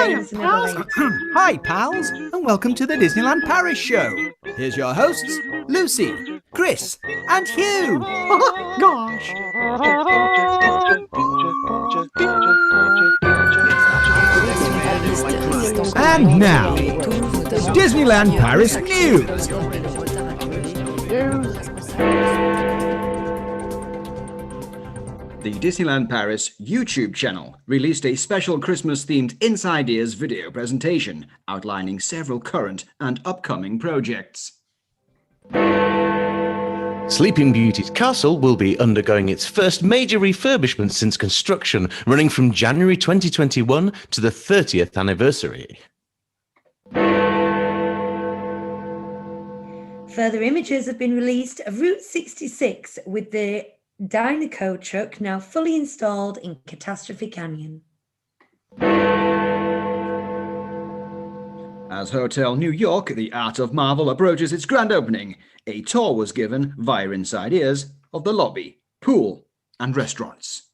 Hiya, pals. Hi, pals, and welcome to the Disneyland Paris show. Here's your hosts, Lucy, Chris, and Hugh. Gosh. And now, Disneyland Paris news. The Disneyland Paris YouTube channel released a special Christmas-themed Inside Ears video presentation outlining several current and upcoming projects. Sleeping Beauty's castle will be undergoing its first major refurbishment since construction, running from January 2021 to the 30th anniversary. Further images have been released of Route 66 with the Dynaco truck now fully installed in Catastrophe Canyon. As Hotel New York, the Art of Marvel approaches its grand opening, a tour was given via Inside Ears of the lobby, pool, and restaurants.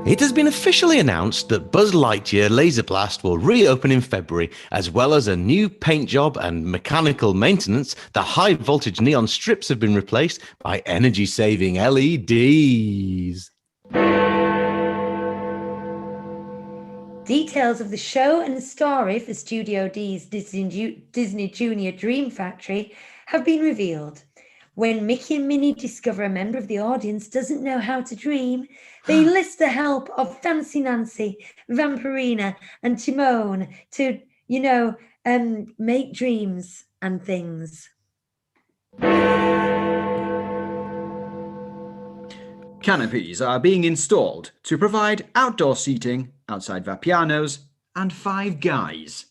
It has been officially announced that Buzz Lightyear Laser Blast will reopen in February, as well as a new paint job and mechanical maintenance. The high-voltage neon strips have been replaced by energy-saving LEDs. Details of the show and the story for Studio D's Disney Junior Dream Factory have been revealed. When Mickey and Minnie discover a member of the audience doesn't know how to dream, they enlist the help of Fancy Nancy, Vampirina, and Timon to, make dreams and things. Canopies are being installed to provide outdoor seating outside Vapiano's and Five Guys.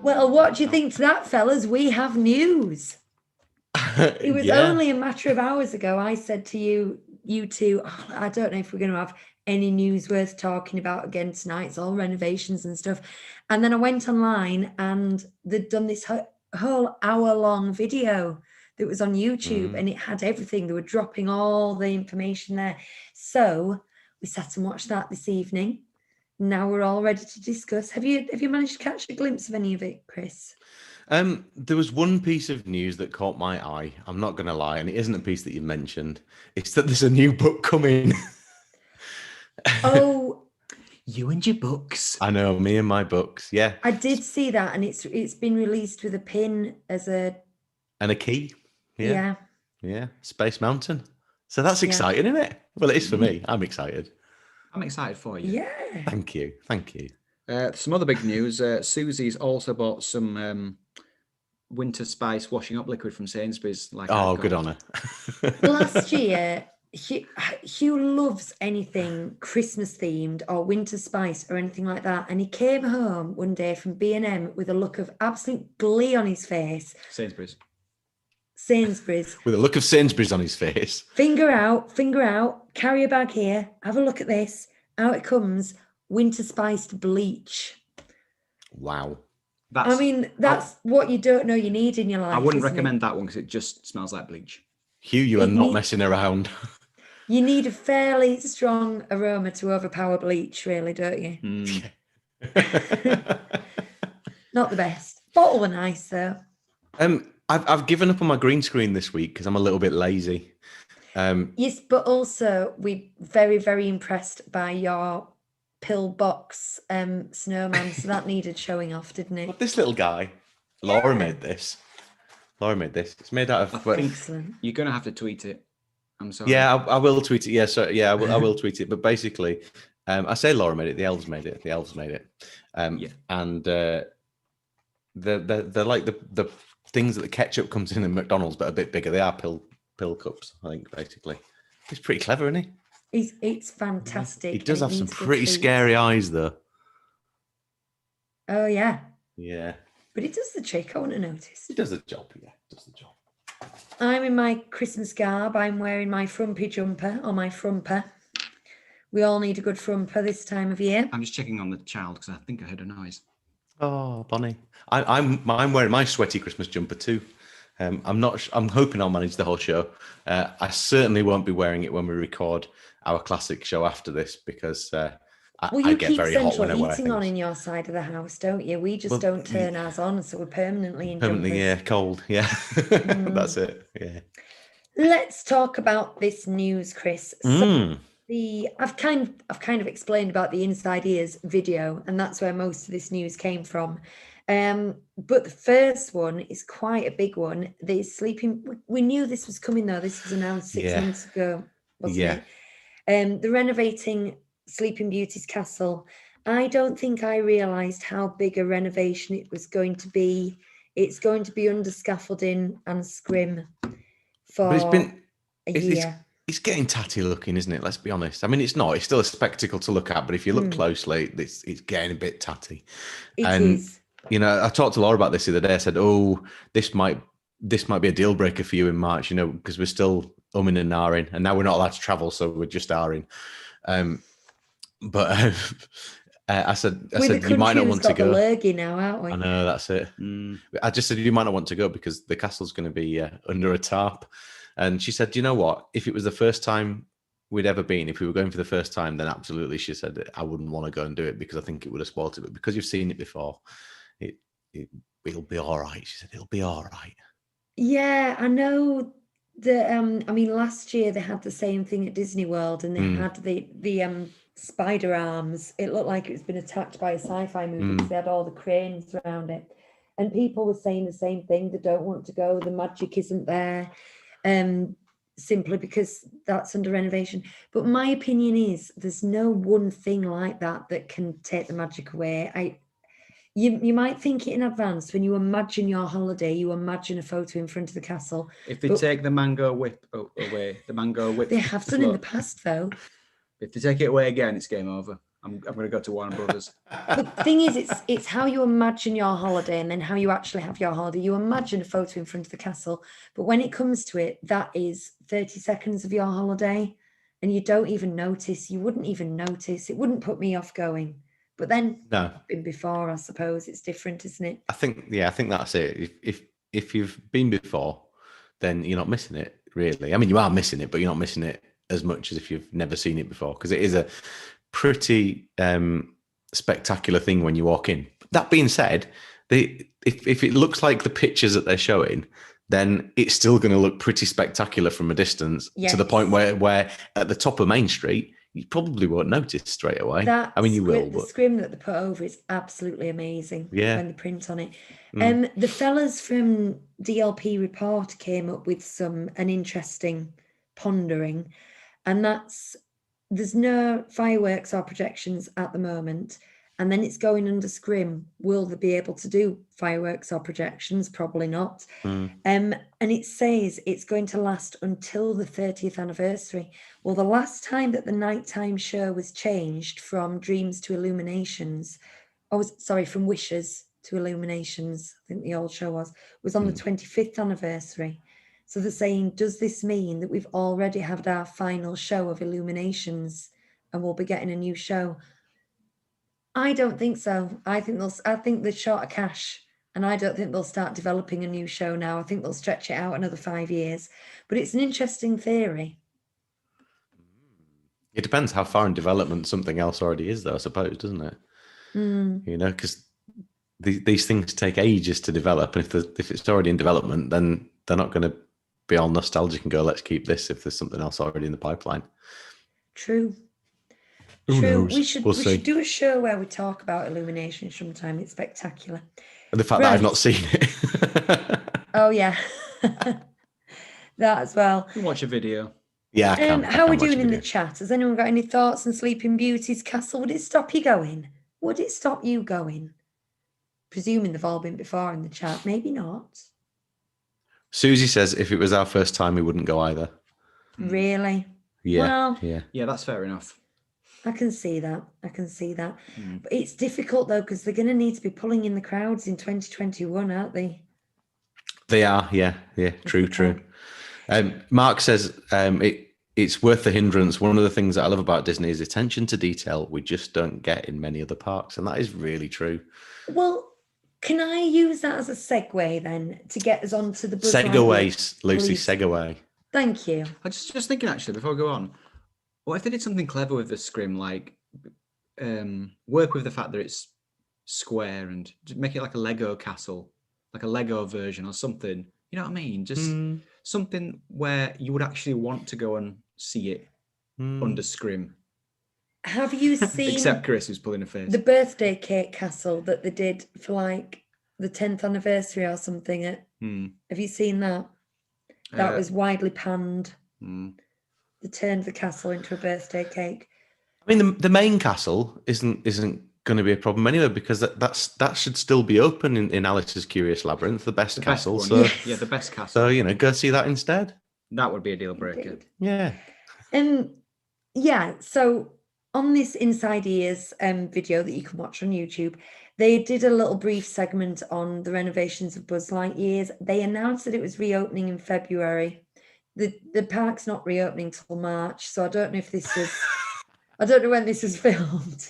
Well, what do you think to that, fellas? We have news. It was only a matter of hours ago I said to you two, I don't know if we're going to have any news worth talking about again tonight. It's all renovations and stuff. And then I went online and they'd done this whole hour-long video that was on YouTube and it had everything. They were dropping all the information there. So we sat and watched that this evening. Now we're all ready to discuss. Have you managed to catch a glimpse of any of it, Chris? There was one piece of news that caught my eye. I'm not going to lie, and it isn't a piece that you mentioned. It's that there's a new book coming. Oh, you and your books. I know, me and my books. Yeah, I did see that, and it's been released with a pin as a key. Yeah. Space Mountain. So that's exciting, isn't it? Well, it is for me. I'm excited. I'm excited for you. Yeah. Thank you. Some other big news. Susie's also bought some Winter Spice washing up liquid from Sainsbury's. Good on her. Last year, Hugh loves anything Christmas themed or Winter Spice or anything like that. And he came home one day from B&M with a look of absolute glee on his face. Sainsbury's. With a look of Sainsbury's on his face. Finger out, carry a bag here, have a look at this. Out it comes, winter spiced bleach. Wow. That's what you don't know you need in your life. I wouldn't recommend that one because it just smells like bleach. Hugh, you are not messing around. You need a fairly strong aroma to overpower bleach, really, don't you? Not the best. Bottle were nice, though. I've given up on my green screen this week because I'm a little bit lazy. Yes, but also we're very, very impressed by your pillbox snowman. So that needed showing off, didn't it? But this little guy, Laura made this. It's made out of. Excellent. You're going to have to tweet it. I'm sorry. Yeah, I will tweet it. I will tweet it. But basically, I say Laura made it. The elves made it. And they're like the things that the ketchup comes in McDonald's, but a bit bigger. They are pill cups, I think, basically. He's pretty clever, isn't he? It's fantastic. He does have some pretty scary eyes, though. Oh, yeah. Yeah. But it does the trick, I want to notice. It does the job, yeah. I'm in my Christmas garb. I'm wearing my frumpy jumper, or my frumper. We all need a good frumper this time of year. I'm just checking on the child because I think I heard a noise. Oh, Bonnie. I'm wearing my sweaty Christmas jumper too. I'm hoping I'll manage the whole show. I certainly won't be wearing it when we record our classic show after this because Well, I you get keep very hot central when I wear heating on things. in your side of the house, don't you? We just don't turn ours on, so we're permanently in Permanently, jumpers. yeah, cold. Yeah, that's it. Yeah. Let's talk about this news, Chris. So I've kind of explained about the Inside Ears video, and that's where most of this news came from. But the first one is quite a big one. The sleeping. We knew this was coming though. This was announced 6 months ago, wasn't it? The renovating Sleeping Beauty's castle. I don't think I realised how big a renovation it was going to be. It's going to be under scaffolding and scrim for a year. It's getting tatty looking, isn't it? Let's be honest. I mean, it's not. It's still a spectacle to look at, but if you look closely, it's getting a bit tatty. It is. You know, I talked to Laura about this the other day. I said, "Oh, this might be a deal breaker for you in March." You know, because we're still umming and ahhing, and now we're not allowed to travel, so we're just ahhing. But I said you might not want to go. Lurgy now, aren't we? I know, that's it. I just said you might not want to go because the castle's going to be under a tarp. And she said, "Do you know what? If it was the first time we'd ever been, if we were going for the first time, then absolutely," she said, "I wouldn't want to go and do it because I think it would have spoiled it. But because you've seen it before, it'll be all right." She said, "It'll be all right." Yeah, I know that. I mean, last year they had the same thing at Disney World, and they had the spider arms. It looked like it's been attacked by a sci-fi movie because they had all the cranes around it, and people were saying the same thing. They don't want to go. The magic isn't there. Simply because that's under renovation. But my opinion is there's no one thing like that can take the magic away. You might think it in advance. When you imagine your holiday, you imagine a photo in front of the castle. If they take the mango whip away, the mango whip. They have done in the past, though. If they take it away again, it's game over. I'm going to go to Warner Brothers. But the thing is, it's how you imagine your holiday and then how you actually have your holiday. You imagine a photo in front of the castle, but when it comes to it, that is 30 seconds of your holiday, and you don't even notice. You wouldn't even notice. It wouldn't put me off going. But then, been before, I suppose it's different, isn't it? I think that's it. If you've been before, then you're not missing it, really. I mean, you are missing it, but you're not missing it as much as if you've never seen it before, because it is a pretty spectacular thing when you walk in. That being said, if it looks like the pictures that they're showing, then it's still going to look pretty spectacular from a distance, to the point where at the top of Main Street, you probably won't notice straight away. I mean, you will. The scrim that they put over is absolutely amazing. Yeah. When the print on it. The fellas from DLP Report came up with an interesting pondering, and there's no fireworks or projections at the moment, and then it's going under scrim. Will they be able to do fireworks or projections? Probably not. And it says it's going to last until the 30th anniversary. Well, the last time that the nighttime show was changed from Dreams to Illuminations, from Wishes to Illuminations, I think the old show was on the 25th anniversary. So they're saying, does this mean that we've already had our final show of Illuminations and we'll be getting a new show? I don't think so. I think they're short of cash, and I don't think they'll start developing a new show now. I think they'll stretch it out another 5 years. But it's an interesting theory. It depends how far in development something else already is, though, I suppose, doesn't it? You know, because these things take ages to develop, and if it's already in development, then they're not going to be all nostalgic and go, let's keep this if there's something else already in the pipeline. True. Who knows? We should do a show where we talk about Illumination sometime. It's spectacular. And the fact that I've not seen it. Oh yeah. That as well. You can watch a video. Yeah, I can. How are we doing in the chat? Has anyone got any thoughts on Sleeping Beauty's castle? Would it stop you going? Would it stop you going? Presuming they've all been before in the chat. Maybe not. Susie says if it was our first time, we wouldn't go either. Really? Yeah. Well, yeah, that's fair enough. I can see that. But it's difficult though, because they're going to need to be pulling in the crowds in 2021, aren't they? They are. Yeah. True. Mark says it's worth the hindrance. One of the things that I love about Disney is attention to detail we just don't get in many other parks, and that is really true. Well, Can I use that as a segue then to get us on to the Buzz Seg away, Lightyear, Lucy, please? seg away. Thank you. I just thinking actually before I go on, what if they did something clever with the scrim, like work with the fact that it's square and make it like a Lego castle, like a Lego version or something. You know what I mean? Just something where you would actually want to go and see it under scrim. Have you seen Except Chris, who's pulling a face. the birthday cake castle that they did for like the 10th anniversary or something? Have you seen that? That was widely panned. They turned the castle into a birthday cake. I mean, the main castle isn't going to be a problem anyway, because that should still be open in Alice's Curious Labyrinth, the best castle. Best so Yes. yeah, the best castle. So go see that instead. That would be a deal breaker. Indeed. Yeah. Yeah. So on this Inside Ears video that you can watch on YouTube, they did a little brief segment on the renovations of Buzz Lightyear. They announced that it was reopening in February. The park's not reopening till March, so I don't know if this was I don't know when this was filmed.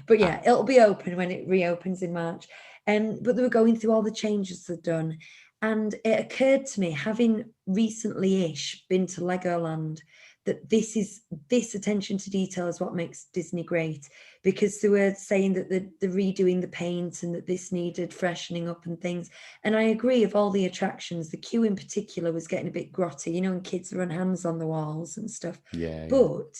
But yeah, it'll be open when it reopens in March. But they were going through all the changes they've done. And it occurred to me, having recently-ish been to Legoland, that this attention to detail is what makes Disney great, because they were saying that they're redoing the paint and that this needed freshening up and things. And I agree, of all the attractions, the queue in particular was getting a bit grotty, and kids run hands on the walls and stuff. Yeah. But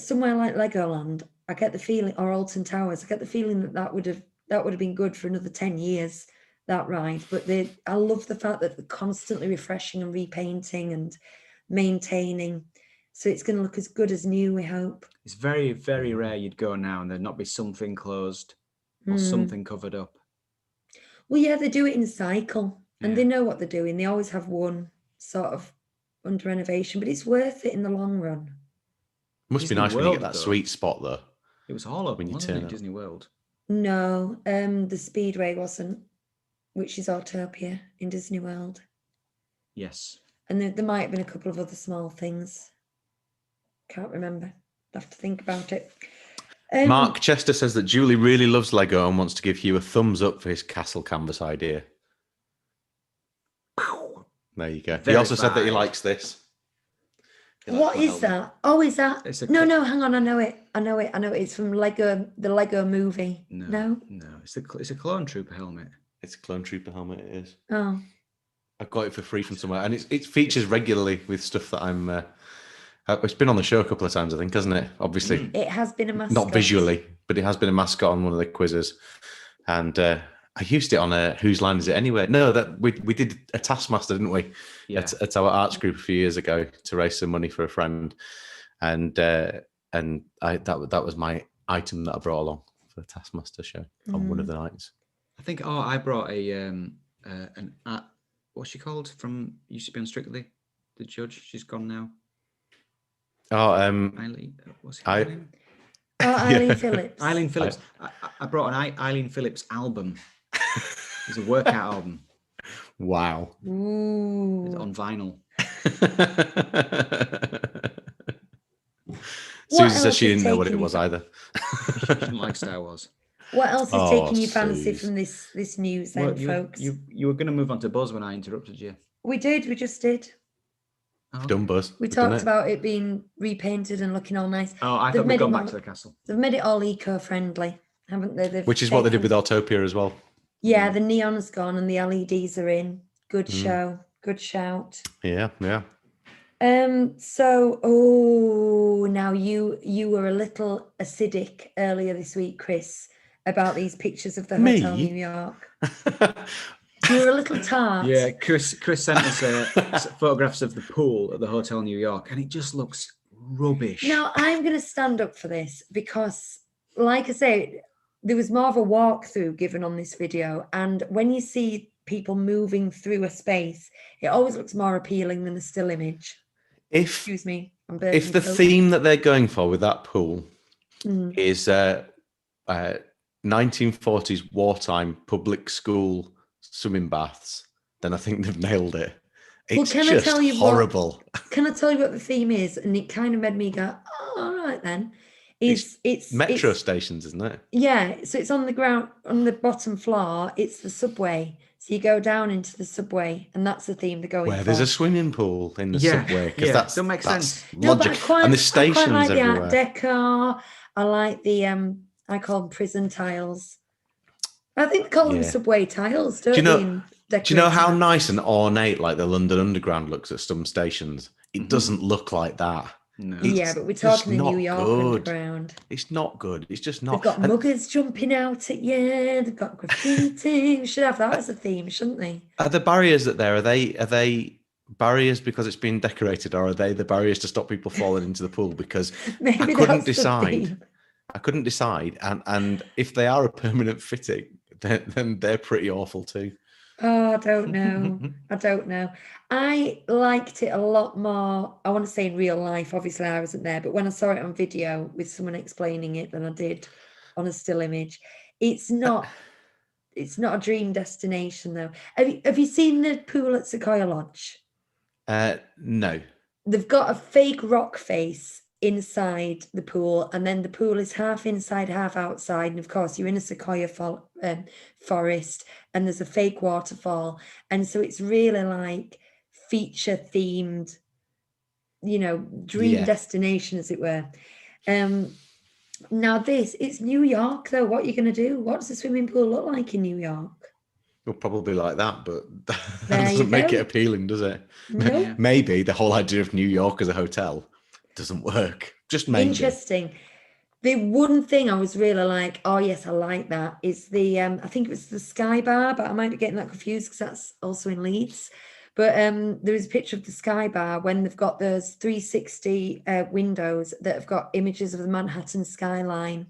somewhere like Legoland, I get the feeling, or Alton Towers, I get the feeling that would have been good for another 10 years, that ride. But I love the fact that they're constantly refreshing and repainting and maintaining. So it's going to look as good as new, we hope. It's very, very rare you'd go now and there'd not be something closed or something covered up. Well, yeah, they do it in cycle and Yeah. they know what they're doing. They always have one sort of under renovation, but it's worth it in the long run. Must Disney be nice when you get World, that though. sweet spot, though. It was all open, you wasn't turn it, up. Disney World? No, the Speedway wasn't, which is Autopia in Disney World. Yes. And there might have been a couple of other small things. Can't remember. I'll have to think about it. Mark Chester says that Julie really loves Lego and wants to give Hugh a thumbs up for his castle canvas idea. There you go. He also said that he likes this. What is that? Oh, is that? It's a No, hang on. I know it. It's from the Lego movie. No? No. It's a Clone Trooper helmet. It's a Clone Trooper helmet, it is. Oh. I got it for free from somewhere, and it features regularly with stuff that I'm. It's been on the show a couple of times, I think, hasn't it? Obviously, It has been a mascot. not visually, but it has been a mascot on one of the quizzes, and I used it on Whose Line Is It Anyway? No, that we did a Taskmaster, didn't we? Yeah. At our arts group a few years ago to raise some money for a friend, and that was my item that I brought along for the Taskmaster show on one of the nights. I think. Oh, I brought an what's she called from used to be on Strictly? The judge. She's gone now. Oh, Eileen. What's her name? Oh, Eileen Phillips. Eileen Phillips. I brought an Eileen Phillips album. It's a workout album. Wow. Ooh. It's on vinyl. Susie says she didn't know what it was either. She didn't like Star Wars. What else is Oh, taking your fancy Suze. from this news then, folks? You were going to move on to Buzz when I interrupted you. We just did. Oh, Done, Buzz. We We've done talked it. about it being repainted and looking all nice. Oh, I They've thought made we'd gone it back more- to the castle. They've made it all eco-friendly, haven't they? Which is what they did with Autopia as well. Yeah, the neon's gone and the LEDs are in. Good show. Good shout. Yeah. So now you were a little acidic earlier this week, Chris, about these pictures of the Me? Hotel New York. You were a little tart. Yeah, Chris sent us photographs of the pool at the Hotel New York, and it just looks rubbish. Now I'm going to stand up for this because, like I say, there was more of a walkthrough given on this video, and when you see people moving through a space, it always looks more appealing than a still image. Excuse me, I'm burping If the Coke. theme that they're going for with that pool Mm. is 1940s wartime public school swimming baths, then I think they've nailed it. Well, It's can I just tell you horrible. Can I tell you what the theme is? And it kind of made me go, oh, all right then. It's metro stations, isn't it? Yeah, so it's on the ground, on the bottom floor. It's the subway. So you go down into the subway, and that's the theme they're going Where for. there's a swimming pool in the Yeah, subway, because yeah, that's don't make sense. No, but logic. And there's I quite stations like the everywhere. Art Deco. I like the I call them prison tiles. I think they call them Yeah. subway tiles, don't Do you know? they? in Do you know how decorating that? nice and ornate like the London Underground looks at some stations? It Mhm. doesn't look like that. No. Yeah, It's but we're just talking the New not York good. Underground. It's not good. It's just They've not. got And muggers jumping out at you. They've got graffiti. We should have that as a theme, shouldn't they? are the barriers that there, are they barriers because it's been decorated, or are they the barriers to stop people falling into the pool? Because Maybe I couldn't that's the decide. theme. I couldn't decide. And if they are a permanent fitting, then they're pretty awful too. Oh, I don't know. I don't know. I liked it a lot more. I want to say in real life, obviously I wasn't there, but when I saw it on video with someone explaining it than I did on a still image. It's not a dream destination though. Have you seen the pool at Sequoia Lodge? No. They've got a fake rock face inside the pool, and then the pool is half inside, half outside. And of course, you're in a sequoia forest, and there's a fake waterfall, and so it's really like feature themed, dream Yeah. destination, as it were. Now it's New York though. What are you going to do? What does the swimming pool look like in New York? Well, probably like that, but that There you doesn't make go. it appealing, does it? Nope. Maybe the whole idea of New York as a hotel doesn't work. Just maybe. Interesting. The one thing I was really like, oh yes, I like that, is the I think it was the Sky Bar, but I might be getting that confused because that's also in Leeds. But there is a picture of the Sky Bar when they've got those 360 windows that have got images of the Manhattan skyline,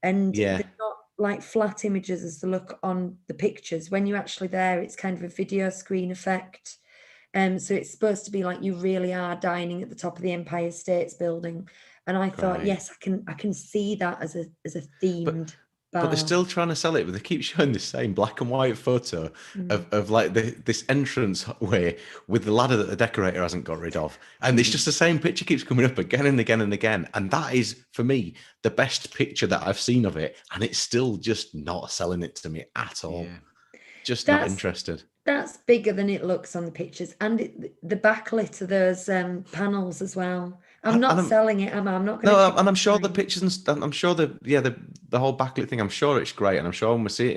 and Yeah. they're not like flat images as they look on the pictures. When you're actually there, it's kind of a video screen effect. So it's supposed to be like you really are dining at the top of the Empire States Building. And I thought, Right. yes, I can see that as a themed But bar. they're still trying to sell it, but they keep showing the same black and white photo Mm. of like this entrance way with the ladder that the decorator hasn't got rid of. And it's just the same picture keeps coming up again and again and again. And that is, for me, the best picture that I've seen of it. And it's still just not selling it to me at all. Yeah. Just not That's- interested. That's bigger than it looks on the pictures, and the backlit of those panels as well. I'm not selling it, am I? I'm not going to. No, and I'm sure the pictures and I'm sure the whole backlit thing. I'm sure it's great, and I'm sure when we see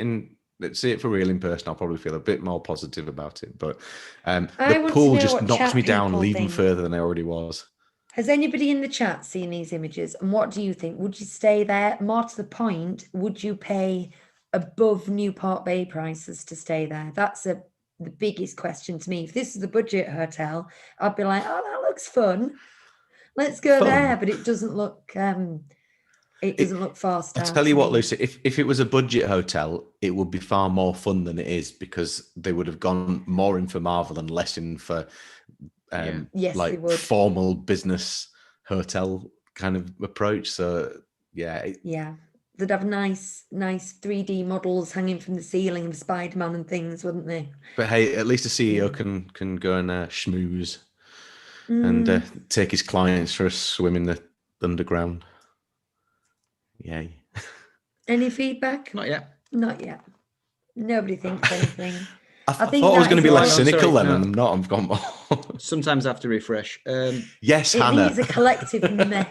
it for real in person, I'll probably feel a bit more positive about it. But the pool just knocks me down even further than I already was. Has anybody in the chat seen these images? And what do you think? Would you stay there? More to the point, would you pay above Newport Bay prices to stay there? That's the biggest question to me. If this is a budget hotel, I'd be like, oh, that looks fun. Let's go there. But it doesn't look fast. I'll tell you what, Lucy, if it was a budget hotel, it would be far more fun than it is, because they would have gone more in for Marvel and less in for formal business hotel kind of approach. So yeah. They'd have nice 3D models hanging from the ceiling of Spider-Man and things, wouldn't they? But hey, at least the CEO can go and schmooze and take his clients for a swim in the underground. Yay. Any feedback? Not yet. Not yet. Nobody thinks anything. I thought I was going to be less cynical then, and I'm not. I've gone more. Sometimes I have to refresh. Yes, it Hannah. It needs a collective meh.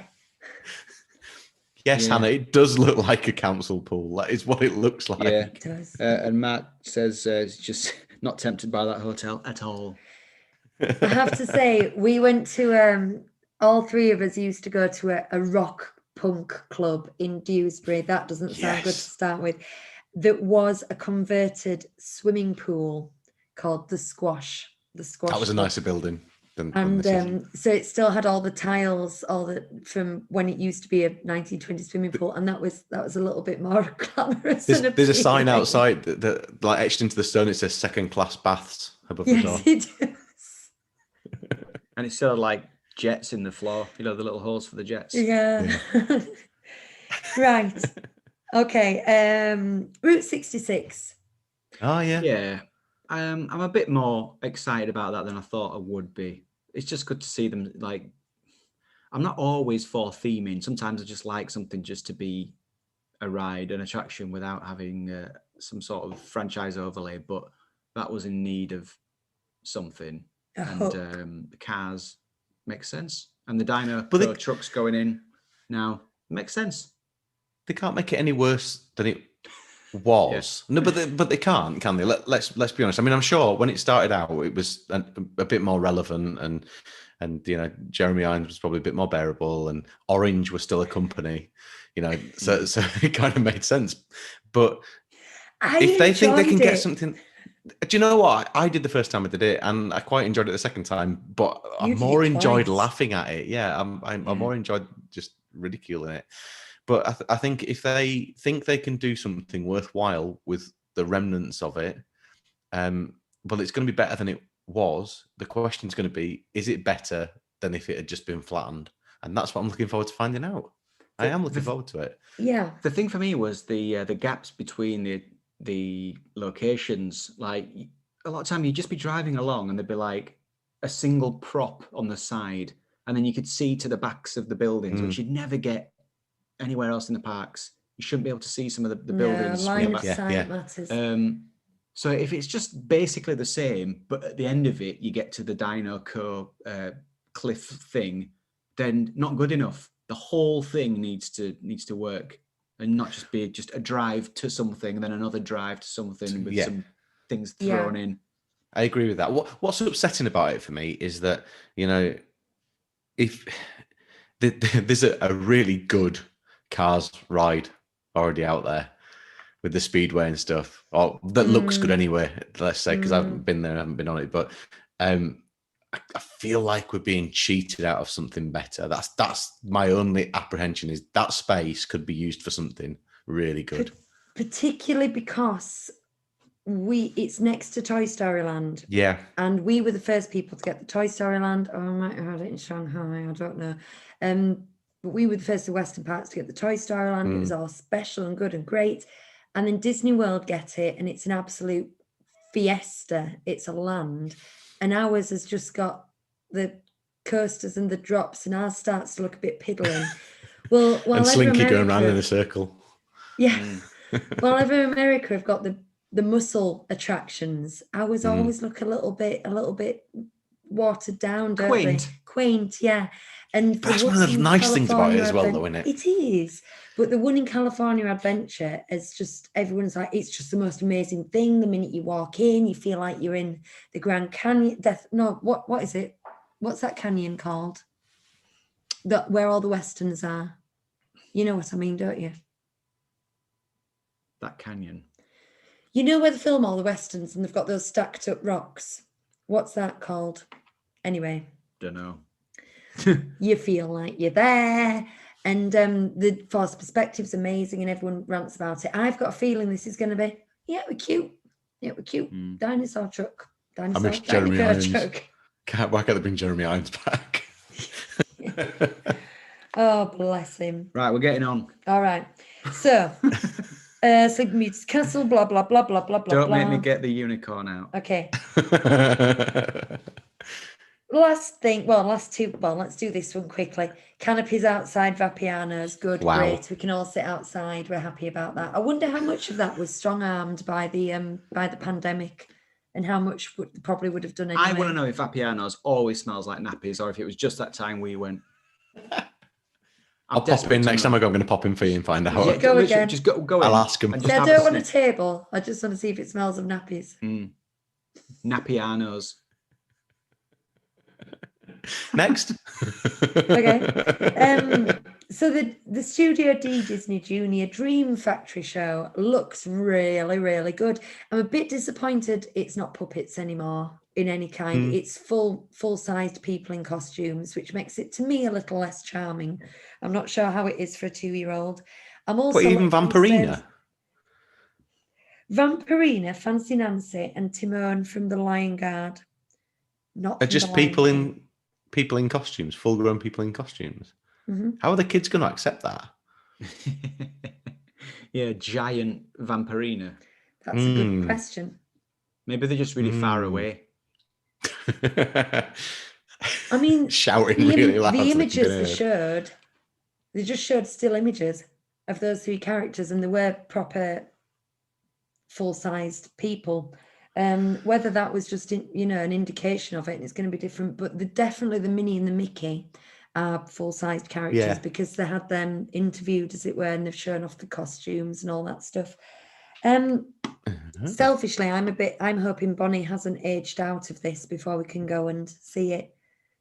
Yes, Hannah, it does look like a council pool. That is what it looks like. Yeah, it does. And Matt says he's just not tempted by that hotel at all. I have to say, we went to, all three of us used to go to a rock punk club in Dewsbury. That doesn't sound good to start with. That was a converted swimming pool called the Squash. That was a nicer building. So it still had all the tiles, from when it used to be a 1920s swimming pool, and that was a little bit more glamorous. There's a sign outside that like etched into the stone. It says second class baths above the door. It does. And it's still had, like, jets in the floor. The little holes for the jets. Yeah. Right. Okay. Route 66. Oh yeah. Yeah. I'm a bit more excited about that than I thought I would be. It's just good to see them. Like, I'm not always for theming. Sometimes I just like something just to be a ride, an attraction, without having some sort of franchise overlay. But that was in need of something, and the cars makes sense, and the Dino trucks going in now makes sense. They can't make it any worse than it was. No, but they can't, can they? Let's be honest. I mean, I'm sure when it started out, it was a bit more relevant, and you know, Jeremy Irons was probably a bit more bearable, and Orange was still a company, you know, so it kind of made sense. But if they think they can get something, do you know what? I did the first time I did it, and I quite enjoyed it the second time, but I more enjoyed laughing at it. Yeah, I more enjoyed just ridiculing it. But I think if they think they can do something worthwhile with the remnants of it, well, it's going to be better than it was. The question is going to be, is it better than if it had just been flattened? And that's what I'm looking forward to finding out. I am looking forward to it. Yeah. The thing for me was the gaps between the locations. Like, a lot of time you'd just be driving along and there'd be like a single prop on the side, and then you could see to the backs of the buildings, which you'd never get anywhere else in the parks. You shouldn't be able to see some of the buildings. Line of sight matters. So if it's just basically the same, but at the end of it you get to the Dino Co cliff thing, then not good enough. The whole thing needs to work, and not just be just a drive to something and then another drive to something with some things thrown in. I agree with that. What's upsetting about it for me is that, you know, if there's a really good Cars ride already out there with the speedway and stuff, or that looks good anyway, let's say, because I haven't been there, I haven't been on it, but I feel like we're being cheated out of something better. That's my only apprehension, is that space could be used for something really good, particularly because it's next to Toy Story Land. Yeah, and we were the first people to get the Toy Story Land, or I might have had it in Shanghai, I don't know. But we were the first of Western parts to get the Toy Story Land. It was all special and good and great. And then Disney World get it, and it's an absolute fiesta. It's a land. And ours has just got the coasters and the drops, and ours starts to look a bit piddling. Well, while and Slinky going around in a circle. Yeah. While over America have got the muscle attractions, ours always look a little bit watered down, don't they? Quaint, yeah. And that's one of the nice things about it as well, though, isn't it? It is. But the one in California Adventure is just, everyone's like, it's just the most amazing thing. The minute you walk in, you feel like you're in the Grand Canyon. What is it? What's that canyon called? Where all the Westerns are. You know what I mean, don't you? That canyon. You know where they film all the Westerns and they've got those stacked up rocks? What's that called? Anyway. Don't know. You feel like you're there, and the forced perspective's amazing, and everyone rants about it. I've got a feeling this is going to be, we're cute. Dinosaur truck. I miss Jeremy Irons. Why can't they bring Jeremy Irons back? Oh, bless him. Right, we're getting on. All right. So, Sleeping Beauty's Castle, blah, blah, blah, blah, blah, blah. Don't make me get the unicorn out. Okay. Last two. Well, let's do this one quickly. Canopies outside, Vapiano's good, great. We can all sit outside. We're happy about that. I wonder how much of that was strong-armed by the pandemic, and how much probably would have done anyway. I want to know if Vapiano's always smells like nappies, or if it was just that time we went. I'll pop in next time I go. I'm going to pop in for you and find out. Yeah, go again. Just go in. I'll ask him. I don't want a table. I just want to see if it smells of nappies. Nappianos. Next. Okay. So the Studio D Disney Junior Dream Factory show looks really, really good. I'm a bit disappointed it's not puppets anymore in any kind. It's full-sized people in costumes, which makes it, to me, a little less charming. I'm not sure how it is for a 2-year-old. I'm also... But even Vampirina? Vampirina, Fancy Nancy, and Timon from The Lion Guard. Not are just people in costumes, full-grown people in costumes. How are the kids going to accept that? Yeah, giant Vampirina. That's a good question. Maybe they're just really far away. I mean, shouting really loud. the so images they they showed, they just showed still images of those 3 characters, and they were proper full-sized people. Whether that was just an indication of it, and it's going to be different, but definitely the Minnie and the Mickey are full-sized characters because they had them interviewed, as it were, and they've shown off the costumes and all that stuff. Selfishly, I'm hoping Bonnie hasn't aged out of this before we can go and see it.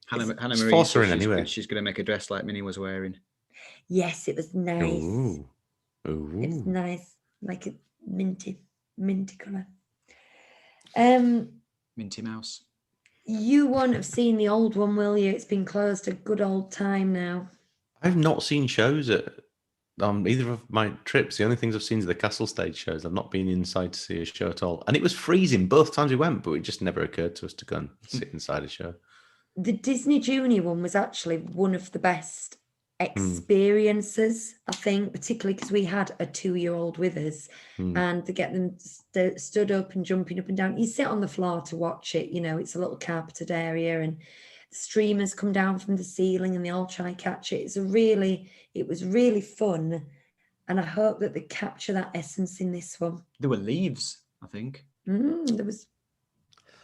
Hannah Marie says she's going to make a dress like Minnie was wearing. Yes, it was nice. Ooh. It was nice, like a minty colour. Minty Mouse. You won't have seen the old one, will you? It's been closed a good old time now. I've not seen shows on either of my trips. The only things I've seen is the Castle Stage shows. I've not been inside to see a show at all. And it was freezing both times we went, but it just never occurred to us to go and sit inside a show. The Disney Junior one was actually one of the best experiences, I think, particularly because we had a 2-year-old with us, and to get them stood up and jumping up and down. You sit on the floor to watch it, it's a little carpeted area, and the streamers come down from the ceiling and they all try catch it. It was really fun, and I hope that they capture that essence in this one. There were leaves, I think. There was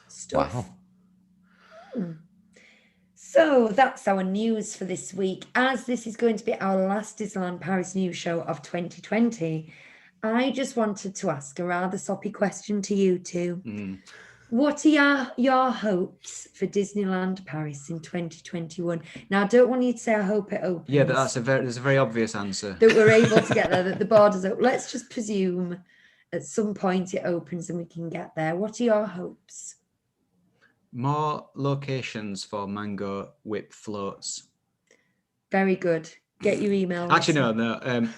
stuff. Wow. So that's our news for this week. As this is going to be our last Disneyland Paris news show of 2020, I just wanted to ask a rather soppy question to you two. What are your hopes for Disneyland Paris in 2021? Now, I don't want you to say I hope it opens. Yeah, but there's a very obvious answer. That we're able to get there, that the borders open. Let's just presume at some point it opens and we can get there. What are your hopes? More locations for mango whip floats. Very good. Get your email. Actually, no.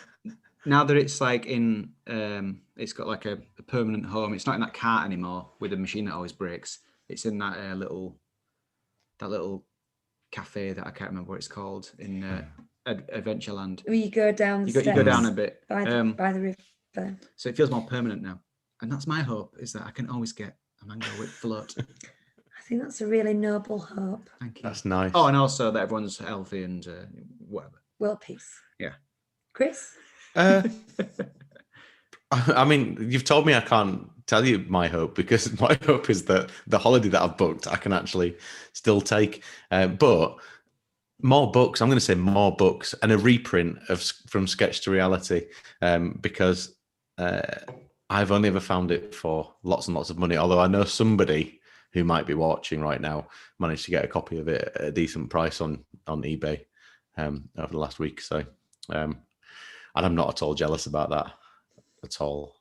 Now that it's like it's got like a permanent home. It's not in that cart anymore with a machine that always breaks. It's in that little cafe that I can't remember what it's called in Adventureland. You go down the steps. You go down a bit by the river. So it feels more permanent now, and that's my hope, is that I can always get a mango whip float. I think that's a really noble hope. Thank you. That's nice. Oh, and also that everyone's healthy and whatever. World peace. Yeah. Chris? I mean, you've told me I can't tell you my hope, because my hope is that the holiday that I've booked, I can actually still take. But more books, I'm going to say more books, and a reprint of From Sketch to Reality, because I've only ever found it for lots and lots of money. Although I know somebody who might be watching right now managed to get a copy of it at a decent price on eBay over the last week. So, and I'm not at all jealous about that at all.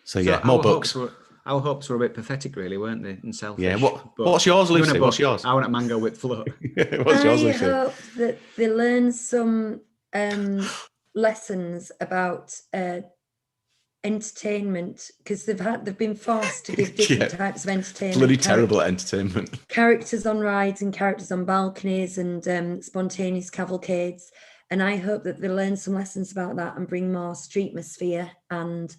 So yeah, more books. Our hopes were a bit pathetic, really, weren't they? And selfish. Yeah. What's yours, Lucy? What's yours? I want a mango whip float. What's yours, I Lucy? hope that they learn some lessons about entertainment, because they've been forced to give different types of entertainment. Bloody terrible at entertainment. Characters on rides and characters on balconies and spontaneous cavalcades. And I hope that they learn some lessons about that and bring more streetmosphere and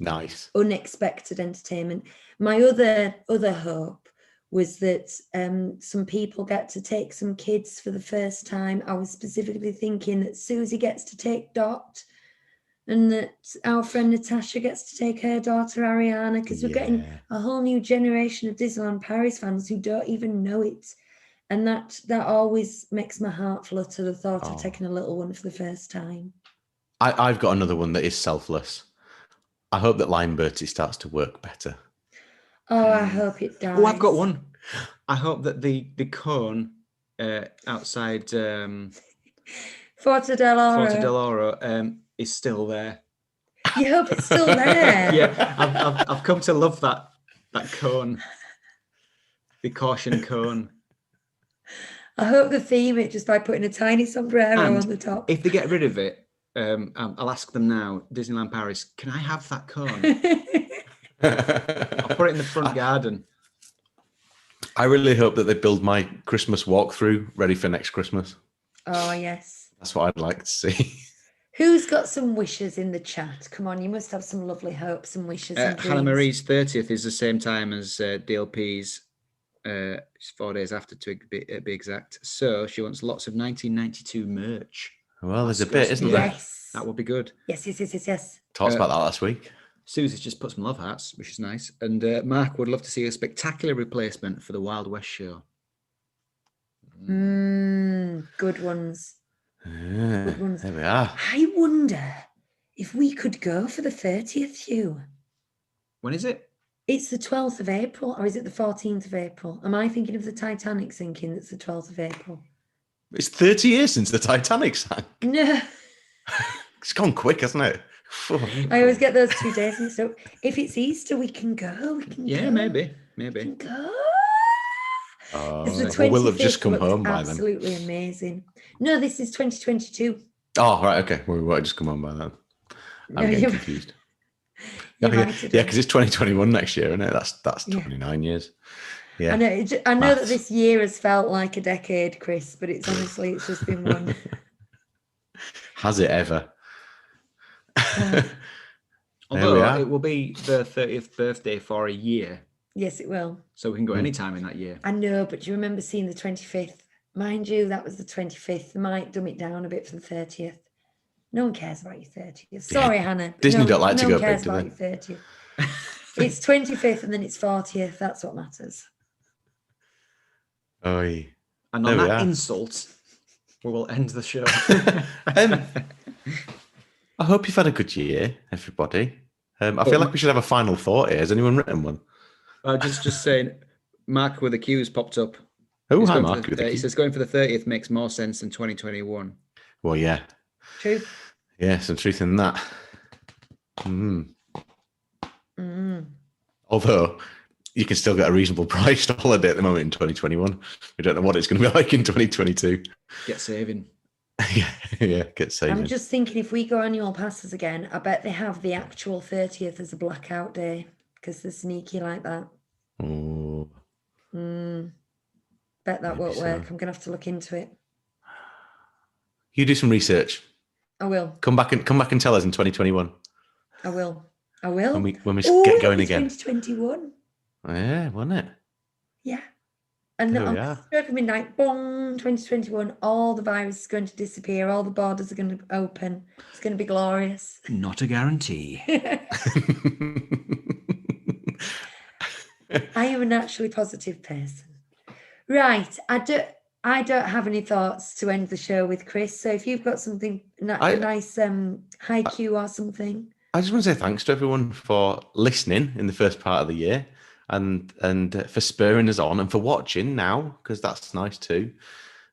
unexpected entertainment. My other hope was that some people get to take some kids for the first time. I was specifically thinking that Susie gets to take Dot, and that our friend Natasha gets to take her daughter Ariana, because we're getting a whole new generation of Disneyland Paris fans who don't even know it. And that always makes my heart flutter, the thought of taking a little one for the first time. I've got another one that is selfless. I hope that Lion Bertie starts to work better. Oh, I hope it does. Oh, I've got one. I hope that the cone outside Forte del Oro is still there. You hope it's still there? Yeah, I've come to love that cone, the caution cone. I hope they theme it just by putting a tiny sombrero And on the top. if they get rid of it, I'll ask them now, Disneyland Paris, can I have that cone? I'll put it in the front garden. I really hope that they build my Christmas walkthrough ready for next Christmas. Oh, yes. That's what I'd like to see. Who's got some wishes in the chat? Come on, you must have some lovely hopes and wishes. And Hannah Marie's 30th is the same time as DLP's It's 4 days after to be exact. So she wants lots of 1992 merch. Well, there's a bit, isn't there? Yes. That would be good. Yes. Talked about that last week. Susie's just put some love hearts, which is nice. And Mark would love to see a spectacular replacement for the Wild West show. Good ones. Good ones. There we are. I wonder if we could go for the 30th, Hugh. When is it? It's the 12th of April, or is it the 14th of April? Am I thinking of the Titanic sinking? That's the 12th of April. It's 30 years since the Titanic sank. No. It's gone quick, hasn't it? I always get those 2 days mixed up. If it's Easter, we can go. Yeah, maybe. We can go. It's the 25th, we'll have just come home by then. Absolutely amazing. No, this is 2022. Oh, right, okay. We won't just come home by then. I'm getting confused. Yeah, because it's 2021 next year, isn't it? That's 29 years. Yeah. I know that this year has felt like a decade, Chris, but it's just been one. Has it ever? Although it will be the 30th birthday for a year. Yes, it will. So we can go anytime in that year. I know, but do you remember seeing the 25th? Mind you, that was the 25th. They might dumb it down a bit for the 30th. No one cares about your 30th. Sorry, Hannah. Disney don't like to go big, do do about your 30th. It's 25th and then it's 40th. That's what matters. Oh, and on that insult, we will end the show. I hope you've had a good year, everybody. I feel like we should have a final thought here. Has anyone written one? Just saying, Mark with a Q has popped up. Oh, hi, Mark. He says going for the 30th makes more sense than 2021. Well, yeah. True. Yeah, some truth in that. Although you can still get a reasonable priced holiday at the moment in 2021. We don't know what it's going to be like in 2022. Get saving. yeah, get saving. I'm just thinking if we go annual passes again, I bet they have the actual 30th as a blackout day because they're sneaky like that. Oh. Bet that won't work. I'm going to have to look into it. You do some research. I will. Come back and tell us in 2021. I will. When we get going again. 2021. Yeah, wasn't it? Yeah. And on stroke of midnight, boom, 2021, all the virus is going to disappear. All the borders are going to open. It's going to be glorious. Not a guarantee. I am a naturally positive person. Right. I don't have any thoughts to end the show with, Chris. So if you've got something nice haiku or something. I just want to say thanks to everyone for listening in the first part of the year and for spurring us on and for watching now, because that's nice too.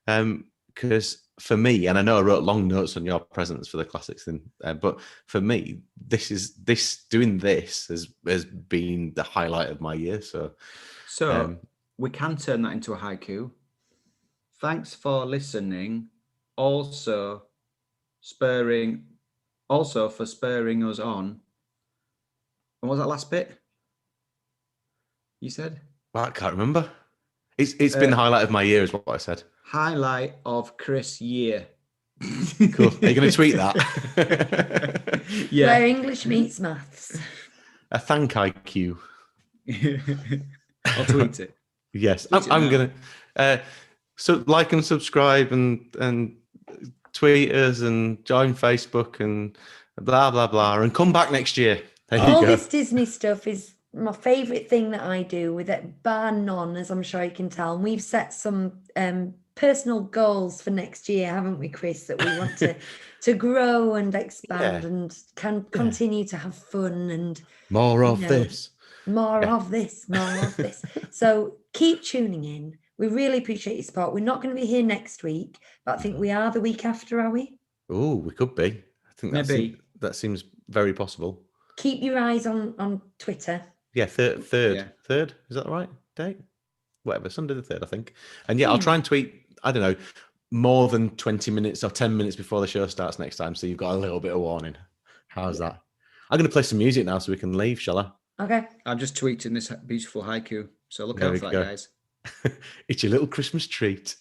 Because for me, and I know I wrote long notes on your presents for the classics thing, but for me, doing this has been the highlight of my year. So we can turn that into a haiku. Thanks for listening. Also for spurring us on. And what was that last bit? You said? Well, I can't remember. It's been the highlight of my year, is what I said. Highlight of Chris' year. Cool. Are you going to tweet that? Yeah. Where English meets maths. A thank IQ. I'll tweet it. Yes, I'm going to. So like and subscribe and tweet us and join Facebook and blah, blah, blah. And come back next year. All this Disney stuff is my favourite thing that I do, with it bar none, as I'm sure you can tell. And we've set some personal goals for next year, haven't we, Chris, that we want to grow and expand and can continue to have fun and more of this. More of this. So keep tuning in. We really appreciate your support. We're not going to be here next week, but I think we are the week after, are we? Oh, we could be. I think that seems very possible. Keep your eyes on Twitter. Yeah, third. Is that the right date? Whatever, Sunday the 3rd, I think. And I'll try and tweet, I don't know, more than 20 minutes or 10 minutes before the show starts next time, so you've got a little bit of warning. How's that? I'm going to play some music now so we can leave, shall I? Okay. I'm just tweeting this beautiful haiku, so look out for that, guys. It's your little Christmas treat.